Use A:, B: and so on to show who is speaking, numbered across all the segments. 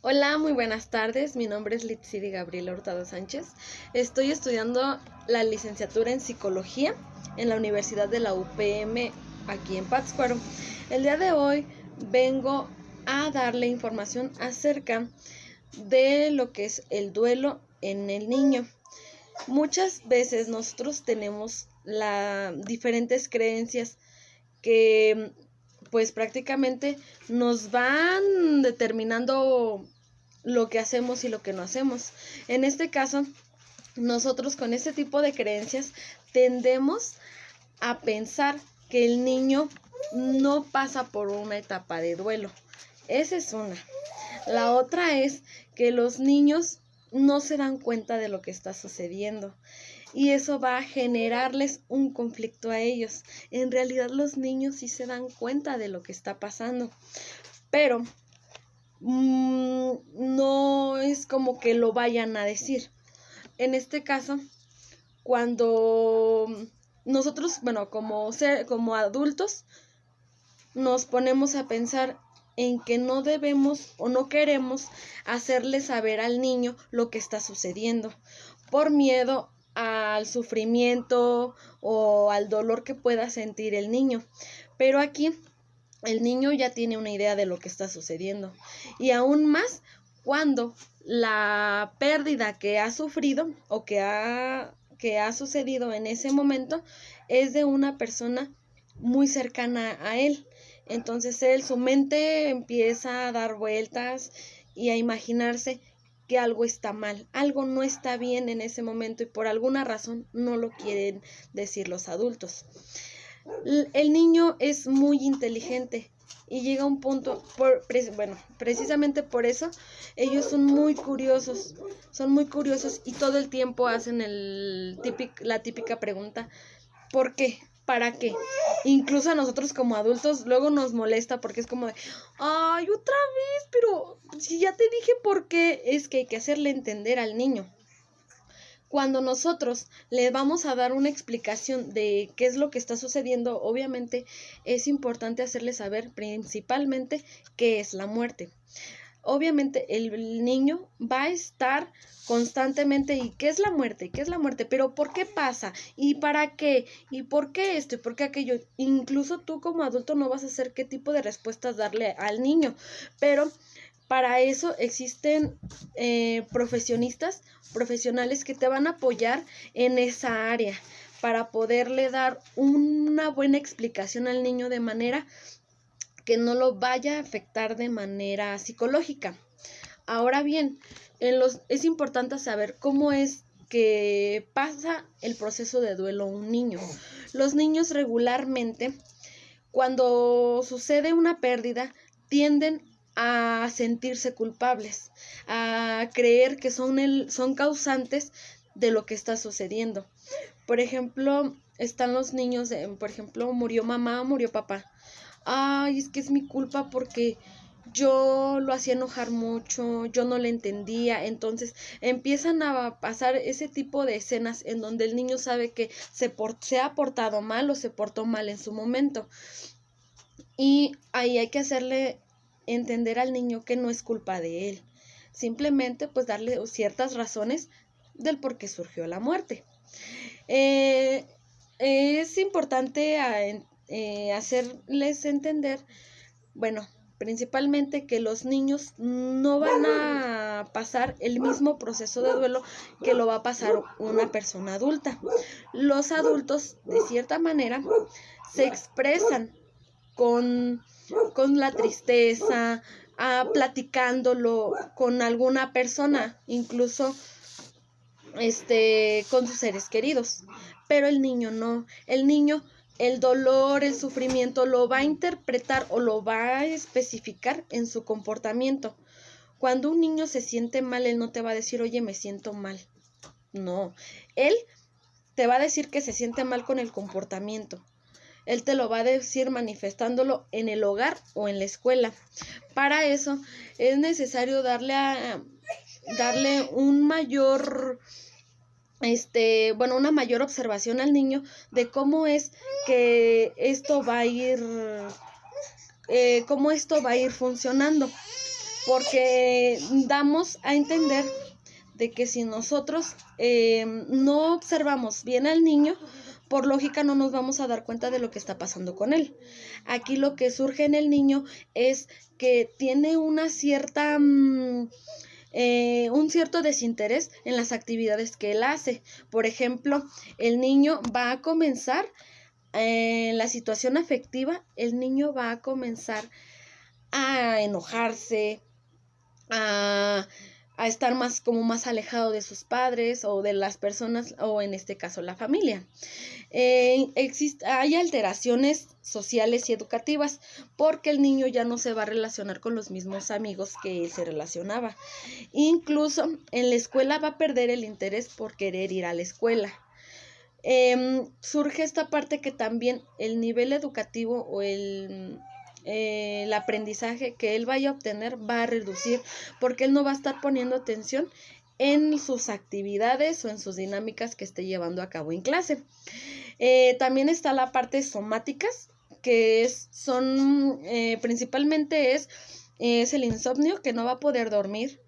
A: Hola, muy buenas tardes. Mi nombre es Litziri Gabriela Hurtado Sánchez. Estoy estudiando la licenciatura en Psicología en la Universidad de la UPM aquí en Pátzcuaro. El día de hoy vengo a darle información acerca de lo que es el duelo en el niño. Muchas veces nosotros tenemos diferentes creencias que pues prácticamente nos van determinando lo que hacemos y lo que no hacemos. En este caso, nosotros con este tipo de creencias tendemos a pensar que el niño no pasa por una etapa de duelo. Esa es una. La otra es que los niños no se dan cuenta de lo que está sucediendo y eso va a generarles un conflicto a ellos. En realidad los niños sí se dan cuenta de lo que está pasando, pero no es como que lo vayan a decir. En este caso, cuando nosotros, como adultos, nos ponemos a pensar en que no debemos o no queremos hacerle saber al niño lo que está sucediendo por miedo al sufrimiento o al dolor que pueda sentir el niño. Pero aquí el niño ya tiene una idea de lo que está sucediendo y aún más cuando la pérdida que ha sufrido o que ha sucedido en ese momento es de una persona muy cercana a él. Entonces su mente empieza a dar vueltas y a imaginarse que algo está mal, algo no está bien en ese momento y por alguna razón no lo quieren decir los adultos. El niño es muy inteligente y llega a un punto, precisamente por eso ellos son muy curiosos y todo el tiempo hacen la típica pregunta: ¿por qué? ¿Para qué? Incluso a nosotros como adultos luego nos molesta porque es como de, ay, otra vez, pero si ya te dije por qué. Es que hay que hacerle entender al niño. Cuando nosotros le vamos a dar una explicación de qué es lo que está sucediendo, obviamente es importante hacerle saber principalmente qué es la muerte. Obviamente el niño va a estar constantemente, ¿y qué es la muerte? ¿Qué es la muerte? ¿Pero por qué pasa? ¿Y para qué? ¿Y por qué esto? ¿Y por qué aquello? Incluso tú como adulto no vas a saber qué tipo de respuestas darle al niño, pero para eso existen profesionales que te van a apoyar en esa área para poderle dar una buena explicación al niño de manera que no lo vaya a afectar de manera psicológica. Ahora bien, es importante saber cómo es que pasa el proceso de duelo un niño. Los niños regularmente, cuando sucede una pérdida, tienden a sentirse culpables, a creer que son causantes de lo que está sucediendo. Por ejemplo, están los niños, por ejemplo, murió mamá, murió papá. Ay, es que es mi culpa porque yo lo hacía enojar mucho, yo no le entendía. Entonces empiezan a pasar ese tipo de escenas en donde el niño sabe que se ha portado mal o se portó mal en su momento. Y ahí hay que hacerle entender al niño que no es culpa de él. Simplemente pues darle ciertas razones del por qué surgió la muerte. Es importante hacerles entender, bueno, principalmente que los niños no van a pasar el mismo proceso de duelo que lo va a pasar una persona adulta. Los adultos, de cierta manera, se expresan con la tristeza, platicándolo con alguna persona, incluso con sus seres queridos. Pero el niño no. El niño, el dolor, el sufrimiento lo va a interpretar o lo va a especificar en su comportamiento. Cuando un niño se siente mal, él no te va a decir, oye, me siento mal. No, él te va a decir que se siente mal con el comportamiento. Él te lo va a decir manifestándolo en el hogar o en la escuela. Para eso es necesario darle un mayor, una mayor observación al niño de cómo es que esto va a ir, funcionando. porque damos a entender de que si nosotros no observamos bien al niño, por lógica no nos vamos a dar cuenta de lo que está pasando con él. Aquí lo que surge en el niño es que tiene una cierta... un cierto desinterés en las actividades que él hace. Por ejemplo, el niño va a comenzar en la situación afectiva, el niño va a comenzar a enojarse, a, a estar más alejado de sus padres o de las personas, o en este caso la familia. Hay alteraciones sociales y educativas porque el niño ya no se va a relacionar con los mismos amigos que él se relacionaba. Incluso en la escuela va a perder el interés por querer ir a la escuela. Surge esta parte que también el nivel educativo o el aprendizaje que él vaya a obtener va a reducir porque él no va a estar poniendo atención en sus actividades o en sus dinámicas que esté llevando a cabo en clase. También está la parte somáticas, que principalmente es el insomnio, que no va a poder dormir,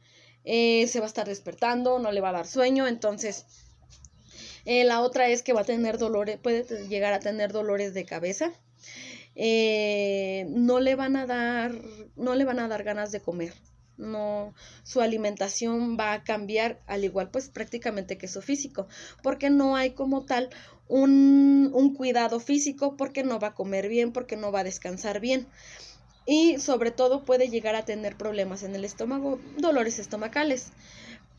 A: se va a estar despertando, no le va a dar sueño. Entonces la otra es que va a tener dolores, puede llegar a tener dolores de cabeza. No le van a dar ganas de comer. No, su alimentación va a cambiar, al igual pues prácticamente que su físico, porque no hay como tal un cuidado físico, porque no va a comer bien, porque no va a descansar bien. Y sobre todo puede llegar a tener problemas en el estómago, dolores estomacales.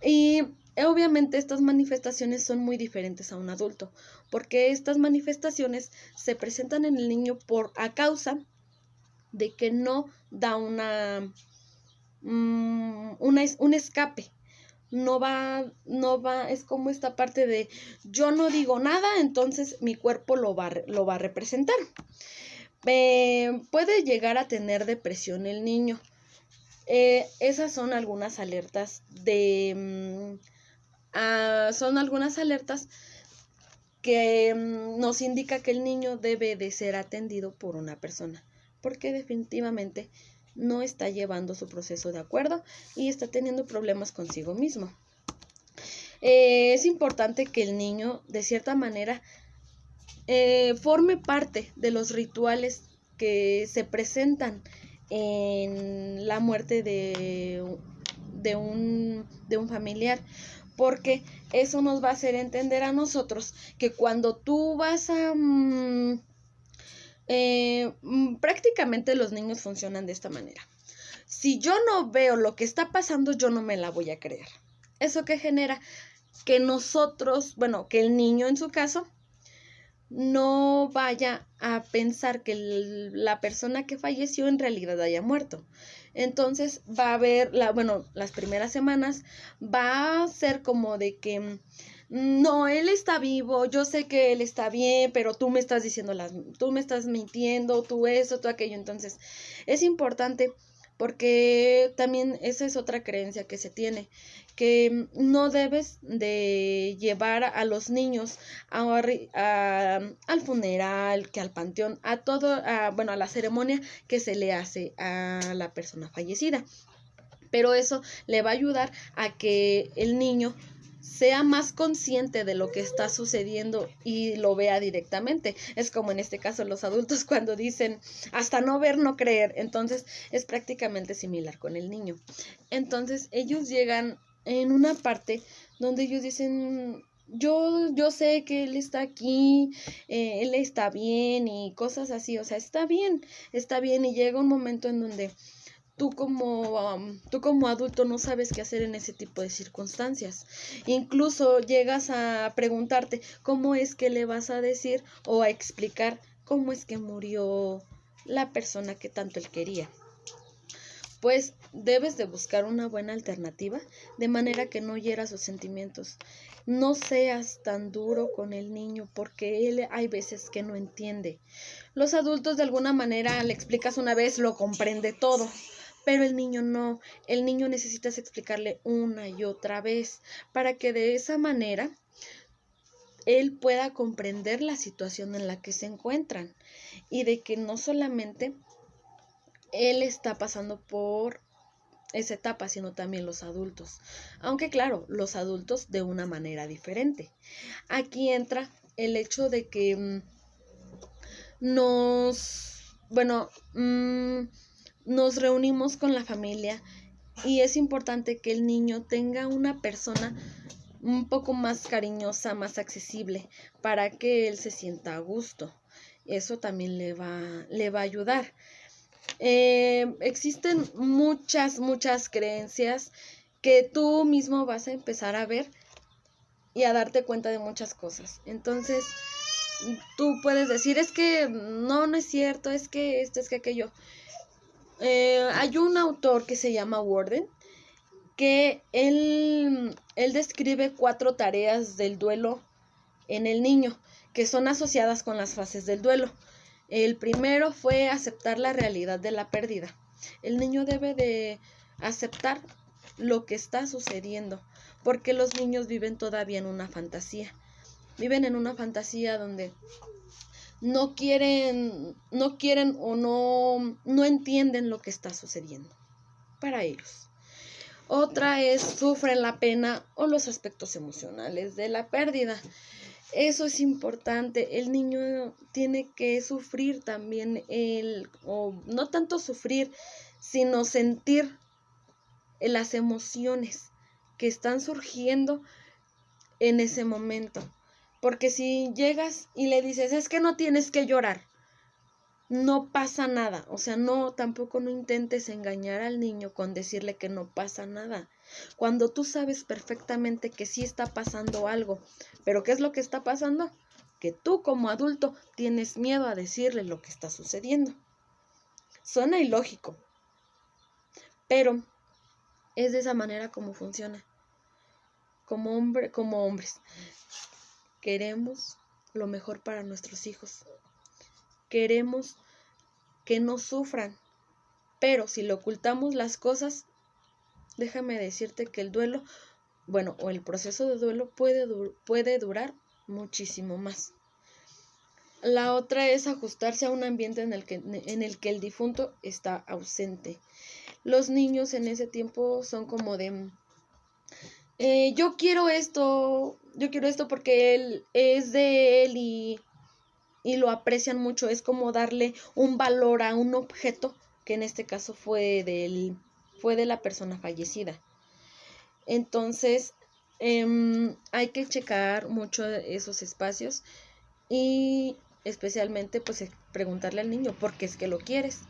A: Y obviamente estas manifestaciones son muy diferentes a un adulto, porque estas manifestaciones se presentan en el niño a causa de que no da un escape. No va, es como esta parte de yo no digo nada, entonces mi cuerpo lo va a representar. Puede llegar a tener depresión el niño. Esas son algunas alertas son algunas alertas que nos indica que el niño debe de ser atendido por una persona, porque definitivamente no está llevando su proceso de acuerdo y está teniendo problemas consigo mismo. Es importante que el niño, de cierta manera, forme parte de los rituales que se presentan en la muerte de un familiar, porque eso nos va a hacer entender a nosotros que cuando tú vas a... prácticamente los niños funcionan de esta manera. Si yo no veo lo que está pasando, yo no me la voy a creer. ¿Eso qué genera? Que nosotros, que el niño en su caso, no vaya a pensar que la persona que falleció en realidad haya muerto. Entonces va a haber, las primeras semanas va a ser como de que no, él está vivo, yo sé que él está bien, pero tú me estás diciendo tú me estás mintiendo, tú eso, tú aquello. Entonces es importante, porque también esa es otra creencia que se tiene, que no debes de llevar a los niños al funeral, que al panteón, a la ceremonia que se le hace a la persona fallecida. Pero eso le va a ayudar a que el niño sea más consciente de lo que está sucediendo y lo vea directamente. Es como en este caso los adultos cuando dicen hasta no ver, no creer. Entonces es prácticamente similar con el niño. Entonces ellos llegan en una parte donde ellos dicen, yo sé que él está aquí, él está bien y cosas así. O sea, está bien. Y llega un momento en donde tú como adulto no sabes qué hacer en ese tipo de circunstancias. Incluso llegas a preguntarte cómo es que le vas a decir o a explicar cómo es que murió la persona que tanto él quería. Pues debes de buscar una buena alternativa de manera que no hiera sus sentimientos. No seas tan duro con el niño porque él hay veces que no entiende. Los adultos de alguna manera le explicas una vez, lo comprende todo. Pero el niño no, el niño necesitas explicarle una y otra vez para que de esa manera él pueda comprender la situación en la que se encuentran y de que no solamente él está pasando por esa etapa, sino también los adultos. Aunque claro, los adultos de una manera diferente. Aquí entra el hecho de que nos reunimos con la familia y es importante que el niño tenga una persona un poco más cariñosa, más accesible, para que él se sienta a gusto. Eso también le va a ayudar. Existen muchas creencias que tú mismo vas a empezar a ver y a darte cuenta de muchas cosas. Entonces, tú puedes decir, es que no es cierto, es que esto, es que aquello. Hay un autor que se llama Worden, que él describe 4 tareas del duelo en el niño, que son asociadas con las fases del duelo. El primero fue aceptar la realidad de la pérdida. El niño debe de aceptar lo que está sucediendo, porque los niños viven todavía en una fantasía. Viven en una fantasía donde no quieren o no entienden lo que está sucediendo para ellos. Otra es sufren la pena o los aspectos emocionales de la pérdida. Eso es importante. El niño tiene que sufrir también, o no tanto sufrir, sino sentir las emociones que están surgiendo en ese momento. Porque si llegas y le dices, es que no tienes que llorar, no pasa nada. O sea, tampoco no intentes engañar al niño con decirle que no pasa nada. Cuando tú sabes perfectamente que sí está pasando algo, pero ¿qué es lo que está pasando? Que tú como adulto tienes miedo a decirle lo que está sucediendo. Suena ilógico, pero es de esa manera como funciona. Como hombres, queremos lo mejor para nuestros hijos. Queremos que no sufran, pero si le ocultamos las cosas, déjame decirte que el duelo, o el proceso de duelo puede durar muchísimo más. La otra es ajustarse a un ambiente en el que el difunto está ausente. Los niños en ese tiempo son como de, yo quiero esto porque él es de él y lo aprecian mucho. Es como darle un valor a un objeto que en este caso fue de la persona fallecida. Entonces, hay que checar mucho esos espacios y especialmente pues preguntarle al niño por qué es que lo quieres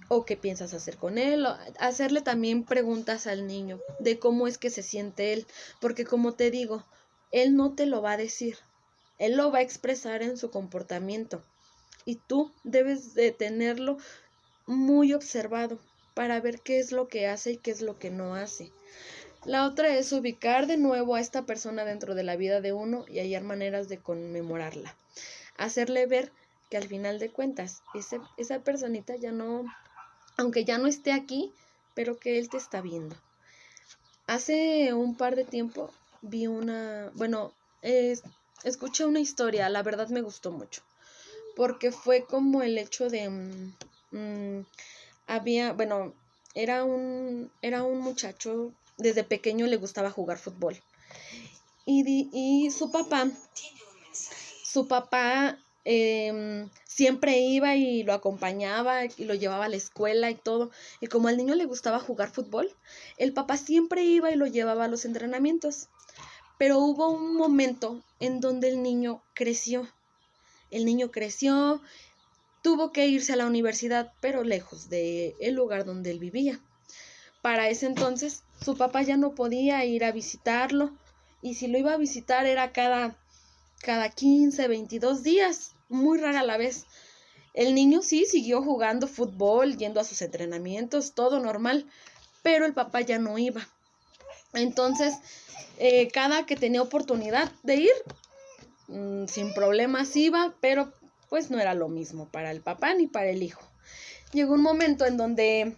A: o qué piensas hacer con él, o hacerle también preguntas al niño de cómo es que se siente él, porque como te digo, él no te lo va a decir, él lo va a expresar en su comportamiento y tú debes de tenerlo muy observado para ver qué es lo que hace y qué es lo que no hace. La otra es ubicar de nuevo a esta persona dentro de la vida de uno y hallar maneras de conmemorarla. Hacerle ver que al final de cuentas, esa personita ya no, aunque ya no esté aquí, pero que él te está viendo. Hace un par de tiempo vi escuché una historia, la verdad me gustó mucho, porque fue como el hecho de, era un muchacho, desde pequeño le gustaba jugar fútbol. Y su papá siempre iba y lo acompañaba y lo llevaba a la escuela y todo. Y como al niño le gustaba jugar fútbol, el papá siempre iba y lo llevaba a los entrenamientos. Pero hubo un momento en donde el niño creció. Tuvo que irse a la universidad, pero lejos del lugar donde él vivía. Para ese entonces, su papá ya no podía ir a visitarlo, y si lo iba a visitar era cada 15, 22 días, muy rara a la vez. El niño sí siguió jugando fútbol, yendo a sus entrenamientos, todo normal, pero el papá ya no iba. Entonces, cada que tenía oportunidad de ir, sin problemas iba, pero pues no era lo mismo para el papá ni para el hijo. Llegó un momento en donde,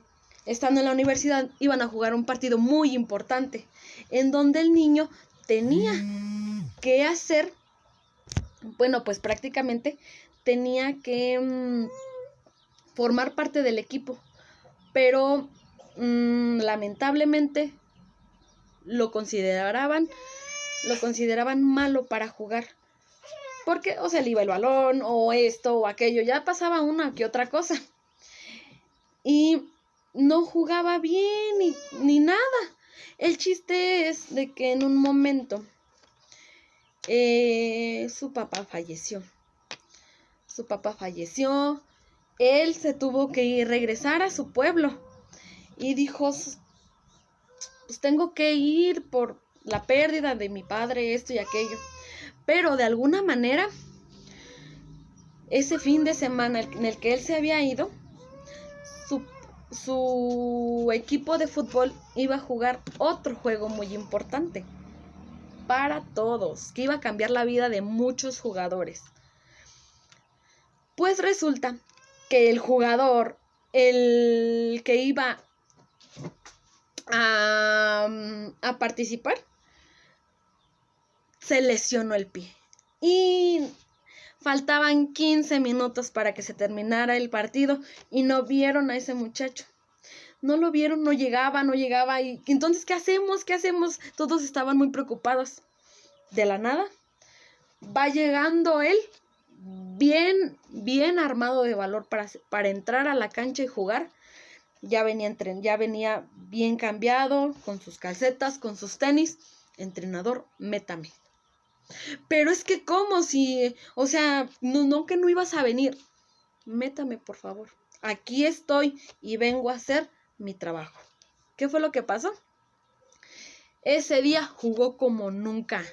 A: estando en la universidad, iban a jugar un partido muy importante, en donde el niño tenía que hacer, pues prácticamente tenía que formar parte del equipo, pero lamentablemente lo consideraban malo para jugar. Porque o se le iba el balón, o esto, o aquello, ya pasaba una que otra cosa. Y no jugaba bien, ni nada. El chiste es de que en un momento su papá falleció. Él se tuvo que regresar a su pueblo. Y dijo, pues tengo que ir por la pérdida de mi padre, esto y aquello. Pero de alguna manera, ese fin de semana en el que él se había ido, su equipo de fútbol iba a jugar otro juego muy importante para todos, que iba a cambiar la vida de muchos jugadores. Pues resulta que el jugador, el que iba a participar, se lesionó el pie. Y faltaban 15 minutos para que se terminara el partido y no vieron a ese muchacho. No lo vieron, no llegaba. Y entonces, ¿qué hacemos? Todos estaban muy preocupados. De la nada, va llegando él, bien armado de valor para entrar a la cancha y jugar. Ya venía bien cambiado, con sus calcetas, con sus tenis. Entrenador, métame. Pero es que ¿cómo? Si, o sea, no que no ibas a venir. Métame, por favor. Aquí estoy y vengo a hacer mi trabajo. ¿Qué fue lo que pasó? Ese día jugó como nunca.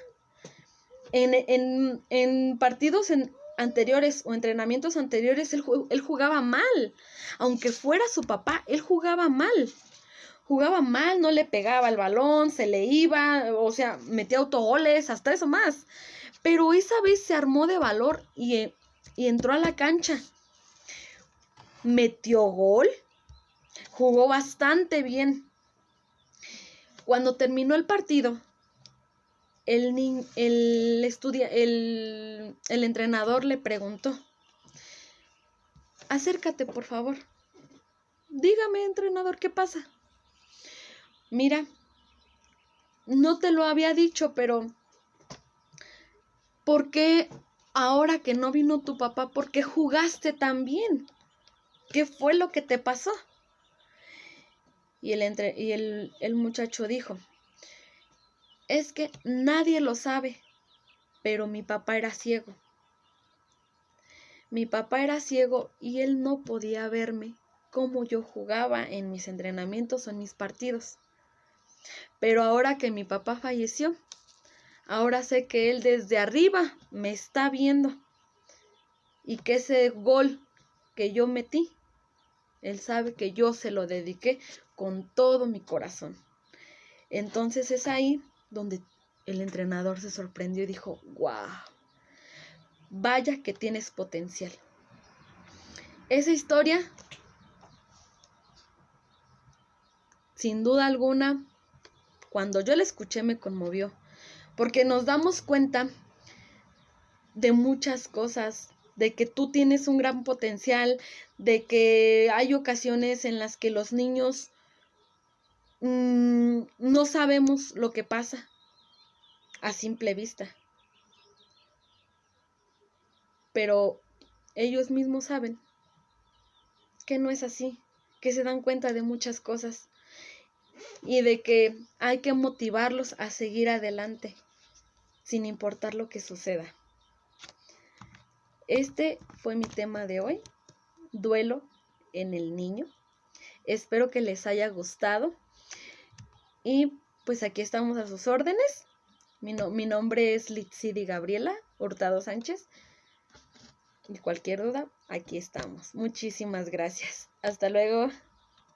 A: En partidos anteriores o entrenamientos anteriores, él jugaba mal. Aunque fuera su papá, él jugaba mal. No le pegaba el balón, se le iba, o sea, metía autogoles, hasta eso más. Pero esa vez se armó de valor y entró a la cancha. Metió gol, jugó bastante bien. Cuando terminó el partido, el entrenador le preguntó: acércate, por favor. Dígame, entrenador, ¿qué pasa? Mira, no te lo había dicho, pero ¿por qué ahora que no vino tu papá, por qué jugaste tan bien? ¿Qué fue lo que te pasó? Y el muchacho dijo: es que nadie lo sabe, pero mi papá era ciego. Mi papá era ciego y él no podía verme cómo yo jugaba en mis entrenamientos o en mis partidos. Pero ahora que mi papá falleció, ahora sé que él desde arriba me está viendo y que ese gol que yo metí, él sabe que yo se lo dediqué con todo mi corazón. Entonces es ahí donde el entrenador se sorprendió y dijo: ¡wow! Vaya que tienes potencial. Esa historia, sin duda alguna, cuando yo la escuché me conmovió, porque nos damos cuenta de muchas cosas, de que tú tienes un gran potencial, de que hay ocasiones en las que los niños no sabemos lo que pasa a simple vista, pero ellos mismos saben que no es así, que se dan cuenta de muchas cosas y de que hay que motivarlos a seguir adelante sin importar lo que suceda. Este fue mi tema de hoy, duelo en el niño. Espero que les haya gustado y pues aquí estamos a sus órdenes. Mi nombre es Litzidi Gabriela Hurtado Sánchez. Y cualquier duda, aquí estamos. Muchísimas gracias. Hasta luego.